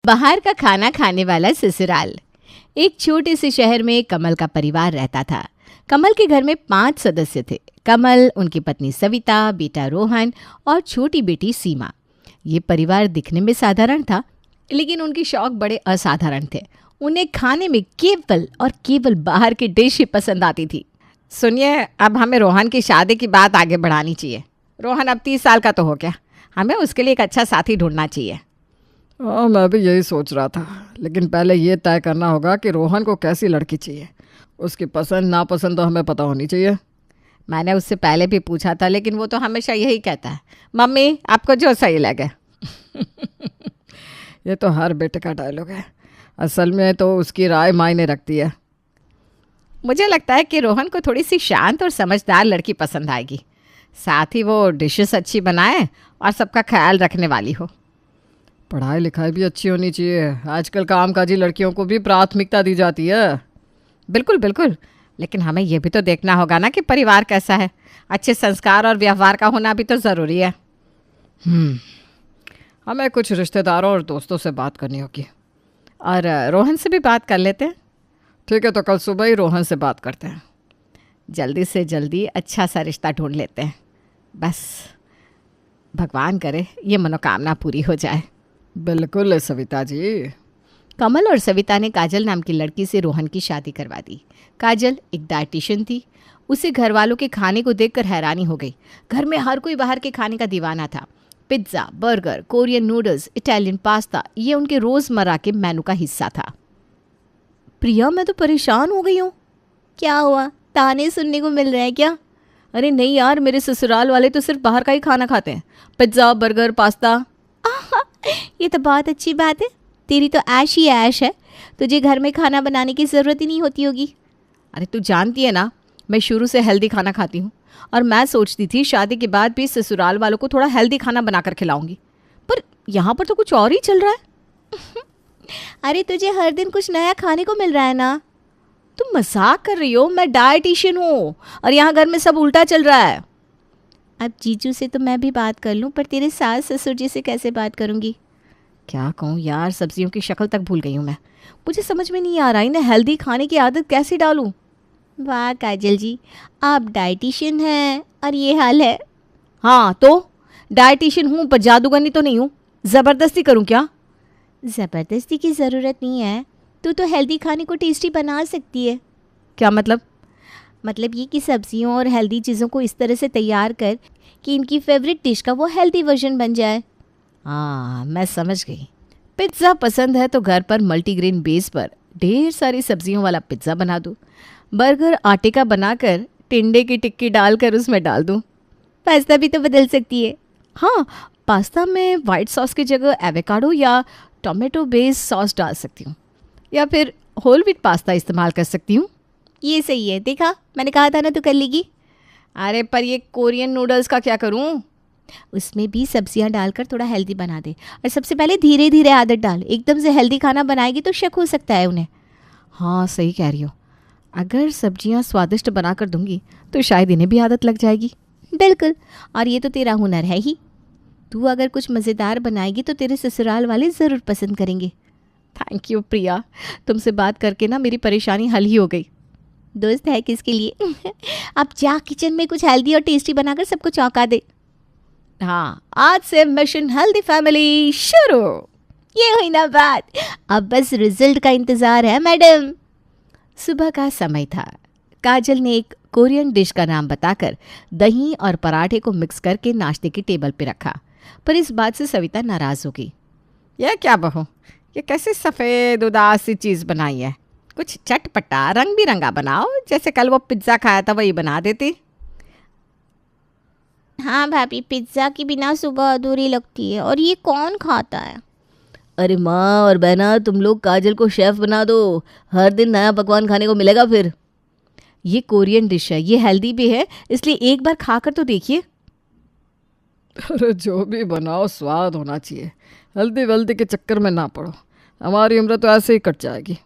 बाहर का खाना खाने वाला ससुराल। एक छोटे से शहर में कमल का परिवार रहता था। कमल के घर में 5 सदस्य थे। कमल, उनकी पत्नी सविता, बेटा रोहन और छोटी बेटी सीमा। ये परिवार दिखने में साधारण था, लेकिन उनके शौक बड़े असाधारण थे। उन्हें खाने में केवल और केवल बाहर की डिश ही पसंद आती थी। सुनिए, अब हमें रोहन की शादी की बात आगे बढ़ानी चाहिए। रोहन अब 30 साल का तो हो गया, हमें उसके लिए एक अच्छा साथी ढूंढना चाहिए। हाँ, मैं भी यही सोच रहा था, लेकिन पहले ये तय करना होगा कि रोहन को कैसी लड़की चाहिए। उसकी पसंद नापसंद तो हमें पता होनी चाहिए। मैंने उससे पहले भी पूछा था, लेकिन वो तो हमेशा यही कहता है, मम्मी आपको जो सही लगे। ये तो हर बेटे का डायलॉग है। असल में तो उसकी राय मायने रखती है। मुझे लगता है कि रोहन को थोड़ी सी शांत और समझदार लड़की पसंद आएगी। साथ ही वो डिशेस अच्छी बनाए और सबका ख्याल रखने वाली हो। पढ़ाई लिखाई भी अच्छी होनी चाहिए। आजकल कामकाजी लड़कियों को भी प्राथमिकता दी जाती है। बिल्कुल बिल्कुल, लेकिन हमें यह भी तो देखना होगा ना कि परिवार कैसा है। अच्छे संस्कार और व्यवहार का होना भी तो ज़रूरी है। हमें कुछ रिश्तेदारों और दोस्तों से बात करनी होगी। और रोहन से भी बात कर लेते हैं। ठीक है, तो कल सुबह ही रोहन से बात करते हैं। जल्दी से जल्दी अच्छा सा रिश्ता ढूंढ लेते हैं। बस भगवान करे ये मनोकामना पूरी हो जाए। बिल्कुल सविता जी। कमल और सविता ने काजल नाम की लड़की से रोहन की शादी करवा दी। काजल एक डाइटिशियन थी। उसे घर वालों के खाने को देखकर हैरानी हो गई। घर में हर कोई बाहर के खाने का दीवाना था। Pizza, burger, Korean noodles, Italian pasta, ये उनके रोज़मर्रा के मेनू का हिस्सा था। प्रिया, मैं तो परेशान हो गई हूँ। क्या हुआ, ताने सुनने को मिल रहे हैं क्या? अरे नहीं यार, मेरे ससुराल वाले तो सिर्फ बाहर का ही खाना खाते हैं। Pizza, burger, pasta. ये तो बहुत अच्छी बात है। तेरी तो ऐश ही ऐश है। तुझे घर में खाना बनाने की ज़रूरत ही नहीं होती होगी। अरे तू जानती है ना, मैं शुरू से हेल्दी खाना खाती हूँ और मैं सोचती थी शादी के बाद भी ससुराल वालों को थोड़ा हेल्दी खाना बनाकर खिलाऊंगी, पर यहाँ पर तो कुछ और ही चल रहा है। अरे तुझे हर दिन कुछ नया खाने को मिल रहा है ना। तुम मजाक कर रही हो? मैं डाइटिशियन हूँ और यहाँ घर में सब उल्टा चल रहा है। अब जीजू से तो मैं भी बात कर लूँ, पर तेरे सास ससुर जी से कैसे बात करूँगी? क्या कहूँ यार, सब्जियों की शक्ल तक भूल गई हूँ मैं। मुझे समझ में नहीं आ रहा इन्हें हेल्दी खाने की आदत कैसे डालूँ। वाह काजल जी, आप डाइटिशियन हैं और ये हाल है। हाँ तो डाइटिशियन हूँ, पर जादूगरनी तो नहीं हूँ। ज़बरदस्ती करूँ क्या? ज़बरदस्ती की ज़रूरत नहीं है। तू तो हेल्दी खाने को टेस्टी बना सकती है। क्या मतलब? मतलब ये कि सब्जियों और हेल्दी चीज़ों को इस तरह से तैयार कर कि इनकी फेवरेट डिश का वो हेल्दी वर्जन बन जाए। हाँ, मैं समझ गई। पिज़्ज़ा पसंद है तो घर पर मल्टीग्रेन बेस पर ढेर सारी सब्जियों वाला पिज़्ज़ा बना दूँ। बर्गर आटे का बनाकर टिंडे की टिक्की डालकर उसमें डाल दूँ। पास्ता भी तो बदल सकती है। हाँ, पास्ता में वाइट सॉस की जगह एवोकाडो या टोमेटो बेस्ड सॉस डाल सकती हूँ, या फिर होल व्हीट पास्ता इस्तेमाल कर सकती हूँ। ये सही है, देखा मैंने कहा था ना तू कर लेगी। अरे पर ये कोरियन नूडल्स का क्या करूँ? उसमें भी सब्जियां डालकर थोड़ा हेल्दी बना दे, और सबसे पहले धीरे धीरे आदत डाल। एकदम से हेल्दी खाना बनाएगी तो शक हो सकता है उन्हें। हाँ सही कह रही हो, अगर सब्जियां स्वादिष्ट बनाकर दूंगी तो शायद इन्हें भी आदत लग जाएगी। बिल्कुल, और ये तो तेरा हुनर है ही। तू अगर कुछ मज़ेदार बनाएगी तो तेरे ससुराल वाले ज़रूर पसंद करेंगे। थैंक यू प्रिया, तुमसे बात करके ना मेरी परेशानी हल ही हो गई। दोस्त है किसके लिए। अब जा किचन में कुछ हेल्दी और टेस्टी बनाकर सबको चौंका दे। हाँ, आज से मिशन हेल्दी फैमिली शुरू। ये हुई ना बात, अब बस रिजल्ट का इंतज़ार है मैडम। सुबह का समय था। काजल ने एक कोरियन डिश का नाम बताकर दही और पराठे को मिक्स करके नाश्ते की टेबल पे रखा, पर इस बात से सविता नाराज़ हो गई। यह क्या बहू, ये कैसे सफ़ेद उदास सी चीज़ बनाई है? कुछ चटपटा रंग बिरंगा बनाओ, जैसे कल वो पिज़्ज़ा खाया था वही बना देती। हाँ भाभी, पिज़्ज़ा की बिना सुबह अधूरी लगती है, और ये कौन खाता है? अरे माँ और बहना, तुम लोग काजल को शेफ़ बना दो, हर दिन नया पकवान खाने को मिलेगा। फिर ये कोरियन डिश है, ये हेल्दी भी है, इसलिए एक बार खाकर तो देखिए। अरे जो भी बनाओ स्वाद होना चाहिए, हल्दी वल्दी के चक्कर में ना पड़ो, हमारी उम्र तो ऐसे ही कट जाएगी।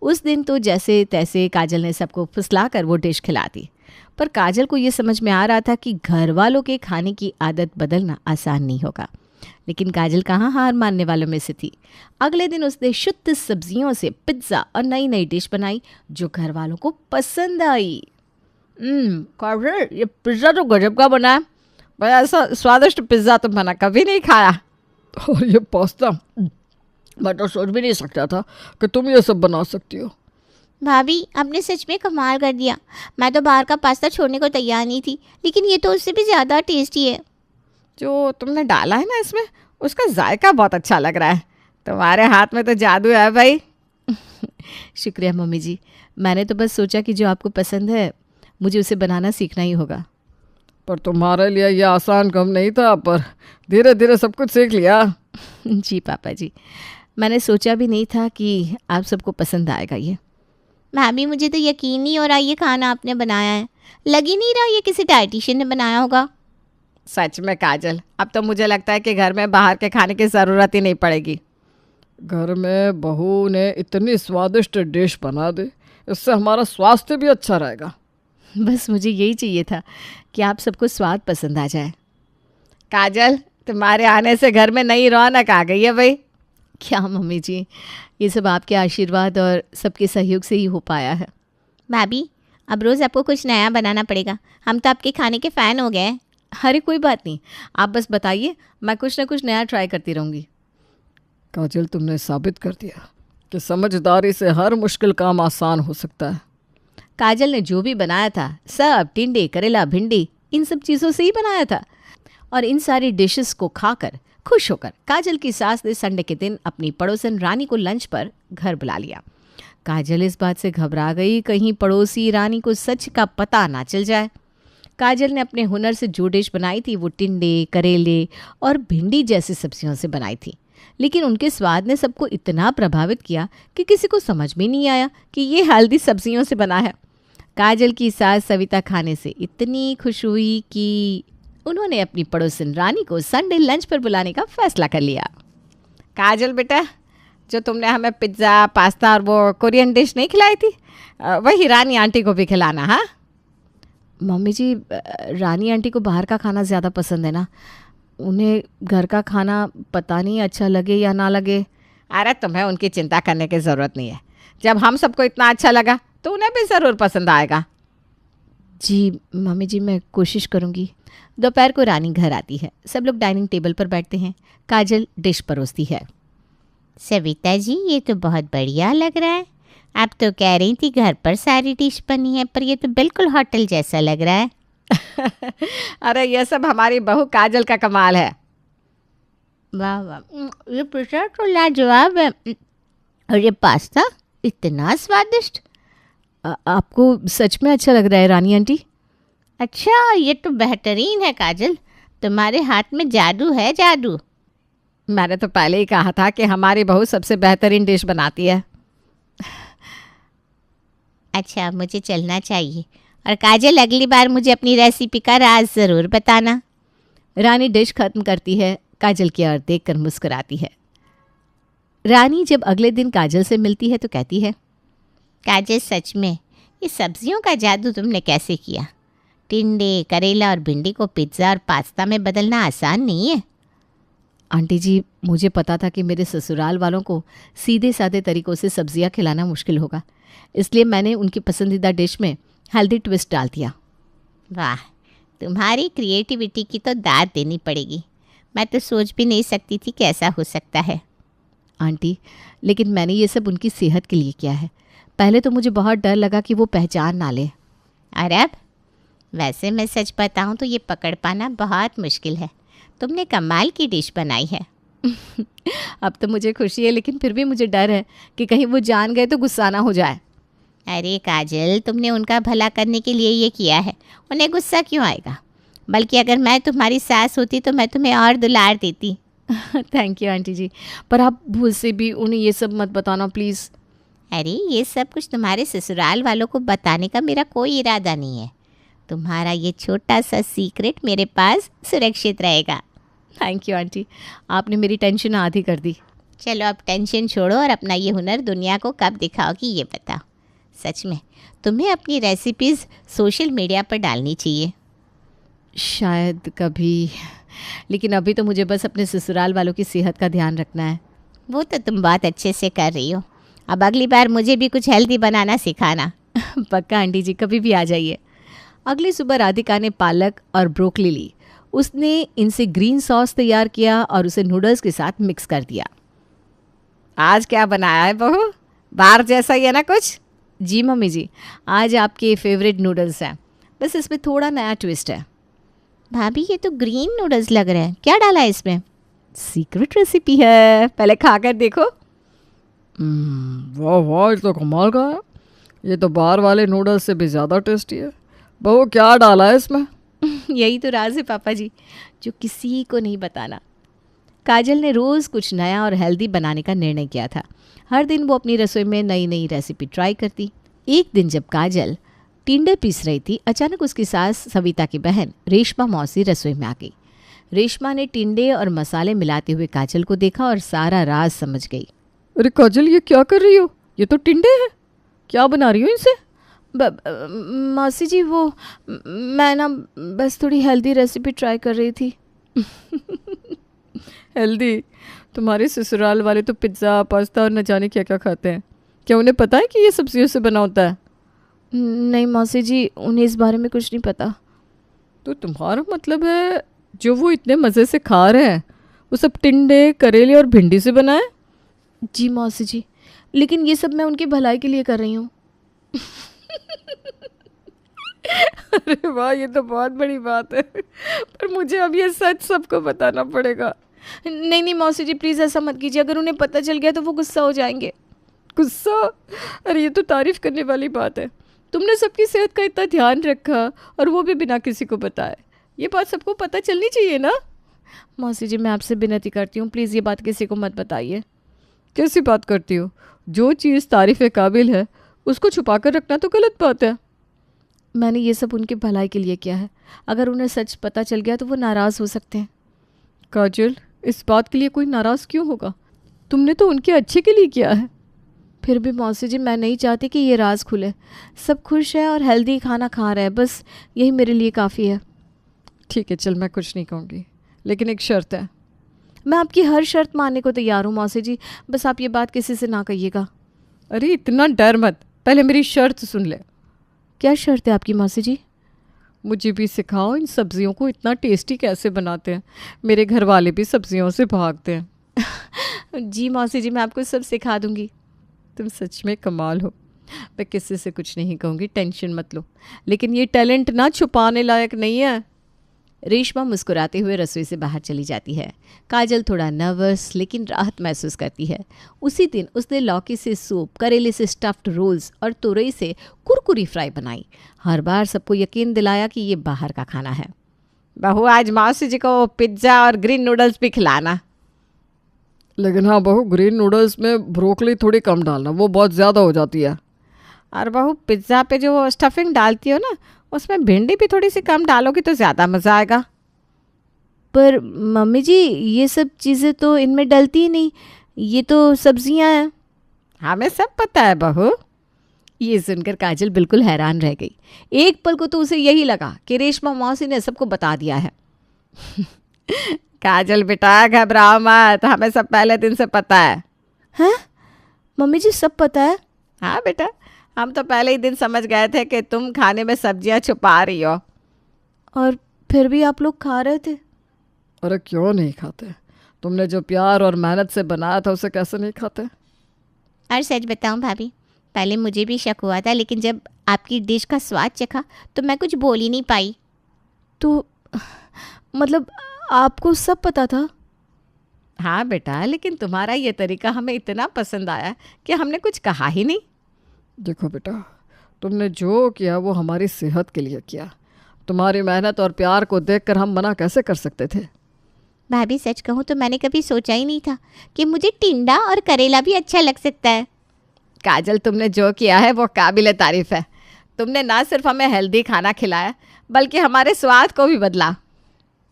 उस दिन तो जैसे तैसे काजल ने सबको फुसला कर वो डिश खिला दी, पर काजल को ये समझ में आ रहा था कि घर वालों के खाने की आदत बदलना आसान नहीं होगा। लेकिन काजल कहाँ हार मानने वालों में से थी। अगले दिन उसने शुद्ध सब्जियों से पिज्ज़ा और नई नई डिश बनाई जो घर वालों को पसंद आई। काजल, ये पिज़्ज़ा तो गजब का बना है भाई, ऐसा स्वादिष्ट पिज़्ज़ा तो मैंने कभी नहीं खाया। और ये पास्ता, मैं तो सोच भी नहीं सकता था कि तुम ये सब बना सकती हो। भाभी, आपने सच में कमाल कर दिया। मैं तो बाहर का पास्ता छोड़ने को तैयार नहीं थी, लेकिन ये तो उससे भी ज़्यादा टेस्टी है। जो तुमने डाला है ना इसमें, उसका जायका बहुत अच्छा लग रहा है। तुम्हारे हाथ में तो जादू है भाई। शुक्रिया मम्मी जी, मैंने तो बस सोचा कि जो आपको पसंद है मुझे उसे बनाना सीखना ही होगा। पर तुम्हारे लिए यह आसान काम नहीं था, पर धीरे धीरे सब कुछ सीख लिया। जी पापा जी, मैंने सोचा भी नहीं था कि आप सबको पसंद आएगा ये। भाभी, मुझे तो यकीन नहीं हो रहा ये खाना आपने बनाया है। लग ही नहीं रहा ये किसी डाइटिशियन ने बनाया होगा। सच में काजल, अब तो मुझे लगता है कि घर में बाहर के खाने की ज़रूरत ही नहीं पड़ेगी। घर में बहू ने इतनी स्वादिष्ट डिश बना दी, इससे हमारा स्वास्थ्य भी अच्छा रहेगा। बस मुझे यही चाहिए था कि आप सबको स्वाद पसंद आ जाए। काजल, तुम्हारे आने से घर में नई रौनक आ गई है भाई। क्या मम्मी जी, ये सब आपके आशीर्वाद और सबके सहयोग से ही हो पाया है। भाभी, अब रोज़ आपको कुछ नया बनाना पड़ेगा। हम तो आपके खाने के फ़ैन हो गए। अरे कोई बात नहीं, आप बस बताइए, मैं कुछ ना कुछ नया ट्राई करती रहूँगी। काजल, तुमने साबित कर दिया कि समझदारी से हर मुश्किल काम आसान हो सकता है। काजल ने जो भी बनाया था सब टिंडे, करेला, भिंडी, इन सब चीज़ों से ही बनाया था। और इन सारी डिशेस को खाकर खुश होकर काजल की सास ने संडे के दिन अपनी पड़ोसन रानी को लंच पर घर बुला लिया। काजल इस बात से घबरा गई कहीं पड़ोसी रानी को सच का पता ना चल जाए। काजल ने अपने हुनर से जो डिश बनाई थी वो टिंडे, करेले और भिंडी जैसी सब्जियों से बनाई थी, लेकिन उनके स्वाद ने सबको इतना प्रभावित किया कि किसी को समझ में नहीं आया कि ये हेल्दी सब्जियों से बना है। काजल की सास सविता खाने से इतनी खुश हुई कि उन्होंने अपनी पड़ोसन रानी को संडे लंच पर बुलाने का फैसला कर लिया। काजल बेटा, जो तुमने हमें पिज्ज़ा, पास्ता और वो कोरियन डिश नहीं खिलाई थी, वही रानी आंटी को भी खिलाना। हाँ मम्मी जी, रानी आंटी को बाहर का खाना ज़्यादा पसंद है ना, उन्हें घर का खाना पता नहीं अच्छा लगे या ना लगे। अरे तुम्हें उनकी चिंता करने की ज़रूरत नहीं है। जब हम सबको इतना अच्छा लगा तो उन्हें भी ज़रूर पसंद आएगा। जी मम्मी जी, मैं कोशिश करूँगी। दोपहर को रानी घर आती है। सब लोग डाइनिंग टेबल पर बैठते हैं। काजल डिश परोसती है। सविता जी, ये तो बहुत बढ़िया लग रहा है। आप तो कह रही थी घर पर सारी डिश बनी है, पर ये तो बिल्कुल होटल जैसा लग रहा है। अरे ये सब हमारी बहू काजल का कमाल है। वाह वाह, ये पिज़्ज़ा तो लाजवाब है। और ये पास्ता इतना स्वादिष्ट। आपको सच में अच्छा लग रहा है रानी आंटी? अच्छा, ये तो बेहतरीन है काजल। तुम्हारे हाथ में जादू है, जादू। मैंने तो पहले ही कहा था कि हमारी बहू सबसे बेहतरीन डिश बनाती है। अच्छा, मुझे चलना चाहिए। और काजल, अगली बार मुझे अपनी रेसिपी का राज ज़रूर बताना। रानी डिश खत्म करती है। काजल की ओर देखकर मुस्कुराती है। रानी जब अगले दिन काजल से मिलती है तो कहती है, काजल, सच में ये सब्जियों का जादू तुमने कैसे किया? टिंडे, करेला और भिंडी को पिज्ज़ा और पास्ता में बदलना आसान नहीं है। आंटी जी, मुझे पता था कि मेरे ससुराल वालों को सीधे साधे तरीक़ों से सब्जियां खिलाना मुश्किल होगा, इसलिए मैंने उनकी पसंदीदा डिश में हेल्दी ट्विस्ट डाल दिया। वाह, तुम्हारी क्रिएटिविटी की तो दाद देनी पड़ेगी। मैं तो सोच भी नहीं सकती थी कि ऐसा हो सकता है। आंटी, लेकिन मैंने ये सब उनकी सेहत के लिए किया है। पहले तो मुझे बहुत डर लगा कि वो पहचान ना ले। अरे अब वैसे मैं सच बताऊं तो ये पकड़ पाना बहुत मुश्किल है। तुमने कमाल की डिश बनाई है। अब तो मुझे खुशी है, लेकिन फिर भी मुझे डर है कि कहीं वो जान गए तो गुस्सा ना हो जाए। अरे काजल, तुमने उनका भला करने के लिए ये किया है, उन्हें गुस्सा क्यों आएगा? बल्कि अगर मैं तुम्हारी सास होती तो मैं तुम्हें और दुलार देती। थैंक यू आंटी जी, पर आप भूल से भी उन्हें ये सब मत बताना प्लीज़। अरे ये सब कुछ तुम्हारे ससुराल वालों को बताने का मेरा कोई इरादा नहीं है। तुम्हारा ये छोटा सा सीक्रेट मेरे पास सुरक्षित रहेगा। थैंक यू आंटी, आपने मेरी टेंशन आधी कर दी। चलो अब टेंशन छोड़ो और अपना ये हुनर दुनिया को कब दिखाओगी ये बताओ। सच में तुम्हें अपनी रेसिपीज़ सोशल मीडिया पर डालनी चाहिए। शायद कभी, लेकिन अभी तो मुझे बस अपने ससुराल वालों की सेहत का ध्यान रखना है। वो तो तुम बहुत अच्छे से कर रही हो। अब अगली बार मुझे भी कुछ हेल्दी बनाना सिखाना। पक्का आंटी जी, कभी भी आ जाइए। अगली सुबह राधिका ने पालक और ब्रोकली ली। उसने इनसे ग्रीन सॉस तैयार किया और उसे नूडल्स के साथ मिक्स कर दिया। आज क्या बनाया है बहू? बाहर जैसा ही है ना कुछ? जी मम्मी जी, आज आपके फेवरेट नूडल्स हैं, बस इसमें थोड़ा नया ट्विस्ट है। भाभी ये तो ग्रीन नूडल्स लग रहे हैं, क्या डाला है इसमें? सीक्रेट रेसिपी है, पहले खाकर देखो। वाह वाह, ये तो कमाल का है। ये तो बाहर वाले नूडल्स से भी ज़्यादा टेस्टी है। बहू क्या डाला है इसमें? यही तो राज है पापा जी, जो किसी को नहीं बताना। काजल ने रोज़ कुछ नया और हेल्दी बनाने का निर्णय किया था। हर दिन वो अपनी रसोई में नई नई रेसिपी ट्राई करती। एक दिन जब काजल टिंडे पीस रही थी, अचानक उसकी सास सविता की बहन रेशमा मौसी रसोई में आ गई। रेशमा ने टिंडे और मसाले मिलाते हुए काजल को देखा और सारा राज समझ गई। अरे काजल, ये क्या कर रही हो? ये तो टिंडे हैं, क्या बना रही हो इनसे? मौसी जी, वो मैं ना बस थोड़ी हेल्दी रेसिपी ट्राई कर रही थी। हेल्दी? तुम्हारे ससुराल वाले तो पिज्ज़ा पास्ता और न जाने क्या क्या खाते हैं। क्या उन्हें पता है कि ये सब्जियों से बना होता है? नहीं मौसी जी, उन्हें इस बारे में कुछ नहीं पता। तो तुम्हारा मतलब है जो वो इतने मज़े से खा रहे हैं वो सब टिंडे, करेले और भिंडी से बना है? जी मौसी जी, लेकिन ये सब मैं उनकी भलाई के लिए कर रही हूँ। अरे वाह, ये तो बहुत बड़ी बात है। पर मुझे अब ये सच सबको बताना पड़ेगा। नहीं नहीं मौसी जी, प्लीज़ ऐसा मत कीजिए। अगर उन्हें पता चल गया तो वो गुस्सा हो जाएंगे। गुस्सा? अरे ये तो तारीफ करने वाली बात है। तुमने सबकी सेहत का इतना ध्यान रखा और वो भी बिना किसी को बताए। ये बात सबको पता चलनी चाहिए ना। मौसी जी, मैं आपसे विनती करती हूँ, प्लीज़ ये बात किसी को मत बताइए। कैसी बात करती हो? जो चीज़ तारीफ़ के काबिल है उसको छुपा कर रखना तो गलत बात है। मैंने ये सब उनकी भलाई के लिए किया है। अगर उन्हें सच पता चल गया तो वो नाराज़ हो सकते हैं। काजल, इस बात के लिए कोई नाराज़ क्यों होगा? तुमने तो उनके अच्छे के लिए किया है। फिर भी मौसी जी, मैं नहीं चाहती कि ये राज खुले। सब खुश है और हेल्दी खाना खा रहे हैं, बस यही मेरे लिए काफ़ी है। ठीक है, चल मैं कुछ नहीं कहूँगी, लेकिन एक शर्त है। मैं आपकी हर शर्त मानने को तैयार हूँ मौसी जी, बस आप ये बात किसी से ना कहिएगा। अरे इतना डर मत, पहले मेरी शर्त सुन ले। क्या शर्त है आपकी मौसी जी? मुझे भी सिखाओ इन सब्जियों को इतना टेस्टी कैसे बनाते हैं। मेरे घर वाले भी सब्जियों से भागते हैं। जी मौसी जी, मैं आपको सब सिखा दूंगी। तुम सच में कमाल हो। मैं किसी से कुछ नहीं कहूँगी, टेंशन मत लो। लेकिन ये टैलेंट ना छुपाने लायक नहीं है। रेशमा मुस्कुराते हुए रसोई से बाहर चली जाती है। काजल थोड़ा नर्वस लेकिन राहत महसूस करती है। उसी दिन उसने लौकी से सूप, करेले से स्टफ्ड रोल्स और तुरई से कुरकुरी फ्राई बनाई। हर बार सबको यकीन दिलाया कि ये बाहर का खाना है। बहू, आज मौसी जी को पिज्ज़ा और ग्रीन नूडल्स भी खिलाना। लेकिन हाँ बहू, ग्रीन नूडल्स में ब्रोकली थोड़ी कम डालना, वो बहुत ज़्यादा हो जाती है। और बहू, पिज़्ज़ा पे जो स्टफिंग डालती हो ना, उसमें भिंडी भी थोड़ी सी कम डालोगी तो ज़्यादा मज़ा आएगा। पर मम्मी जी, ये सब चीज़ें तो इनमें डलती ही नहीं, ये तो सब्जियां हैं। हमें सब पता है बहू। ये सुनकर काजल बिल्कुल हैरान रह गई। एक पल को तो उसे यही लगा कि रेशमा मौसी ने सबको बता दिया है। काजल बेटा, घबराओ मत, हमें सब पहले दिन से पता है। हैं? मम्मी जी, सब पता है? हाँ बेटा, हम तो पहले ही दिन समझ गए थे कि तुम खाने में सब्जियां छुपा रही हो। और फिर भी आप लोग खा रहे थे। अरे क्यों नहीं खाते? तुमने जो प्यार और मेहनत से बनाया था उसे कैसे नहीं खाते? और सच बताऊं भाभी, पहले मुझे भी शक हुआ था, लेकिन जब आपकी डिश का स्वाद चखा तो मैं कुछ बोल ही नहीं पाई। तो मतलब आपको सब पता था? हाँ बेटा, लेकिन तुम्हारा ये तरीका हमें इतना पसंद आया कि हमने कुछ कहा ही नहीं। देखो बेटा, तुमने जो किया वो हमारी सेहत के लिए किया। तुम्हारी मेहनत और प्यार को देखकर हम मना कैसे कर सकते थे? भाभी, सच कहूँ तो मैंने कभी सोचा ही नहीं था कि मुझे टिंडा और करेला भी अच्छा लग सकता है। काजल, तुमने जो किया है वो काबिल तारीफ है। तुमने ना सिर्फ हमें हेल्दी खाना खिलाया बल्कि हमारे स्वाद को भी बदला।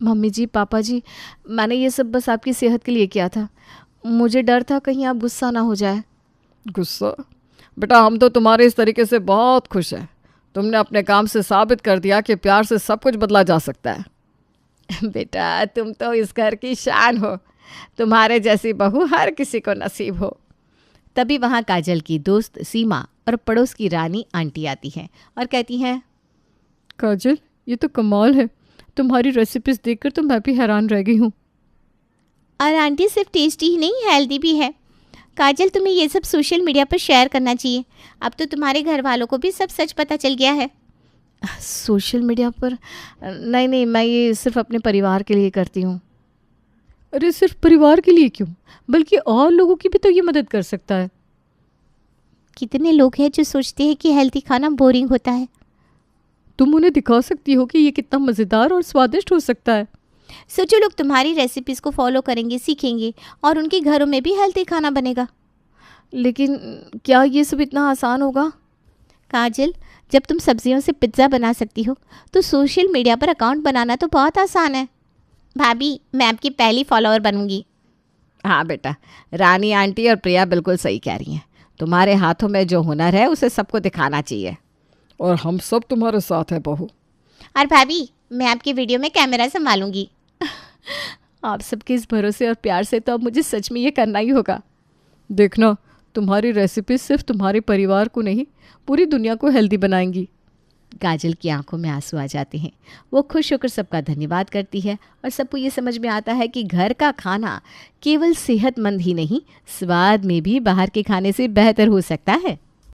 मम्मी जी, पापा जी, मैंने ये सब बस आपकी सेहत के लिए किया था। मुझे डर था कहीं आप गुस्सा ना हो जाए। गुस्सा? बेटा, हम तो तुम्हारे इस तरीके से बहुत खुश हैं। तुमने अपने काम से साबित कर दिया कि प्यार से सब कुछ बदला जा सकता है। बेटा तुम तो इस घर की शान हो, तुम्हारे जैसी बहू हर किसी को नसीब हो। तभी वहाँ काजल की दोस्त सीमा और पड़ोस की रानी आंटी आती हैं और कहती हैं, काजल ये तो कमाल है, तुम्हारी रेसिपीज देखकर तो मैं भी हैरान रह गई हूँ। और आंटी सिर्फ टेस्टी ही नहीं, हेल्दी भी है। काजल तुम्हें ये सब सोशल मीडिया पर शेयर करना चाहिए, अब तो तुम्हारे घर वालों को भी सब सच पता चल गया है। सोशल मीडिया पर? नहीं नहीं, मैं ये सिर्फ अपने परिवार के लिए करती हूँ। अरे सिर्फ परिवार के लिए क्यों, बल्कि और लोगों की भी तो ये मदद कर सकता है। कितने लोग हैं जो सोचते हैं कि हेल्दी खाना बोरिंग होता है। तुम उन्हें दिखा सकती हो कि ये कितना मज़ेदार और स्वादिष्ट हो सकता है। सोचो लोग तुम्हारी रेसिपीज़ को फॉलो करेंगे, सीखेंगे और उनके घरों में भी हेल्दी खाना बनेगा। लेकिन क्या ये सब इतना आसान होगा? काजल, जब तुम सब्जियों से पिज्ज़ा बना सकती हो तो सोशल मीडिया पर अकाउंट बनाना तो बहुत आसान है। भाभी, मैं आपकी पहली फॉलोअर बनूंगी। हाँ बेटा, रानी आंटी और प्रिया बिल्कुल सही कह रही हैं। तुम्हारे हाथों में जो हुनर है उसे सबको दिखाना चाहिए। और हम सब तुम्हारे साथ हैं बहू। और भाभी, मैं आपकी वीडियो में कैमरा संभालूंगी। आप सबके इस भरोसे और प्यार से तो अब मुझे सच में ये करना ही होगा। देखना, तुम्हारी रेसिपी सिर्फ तुम्हारे परिवार को नहीं, पूरी दुनिया को हेल्दी बनाएंगी। काजल की आंखों में आंसू आ जाते हैं। वो खुश होकर सबका धन्यवाद करती है और सबको ये समझ में आता है कि घर का खाना केवल सेहतमंद ही नहीं, स्वाद में भी बाहर के खाने से बेहतर हो सकता है।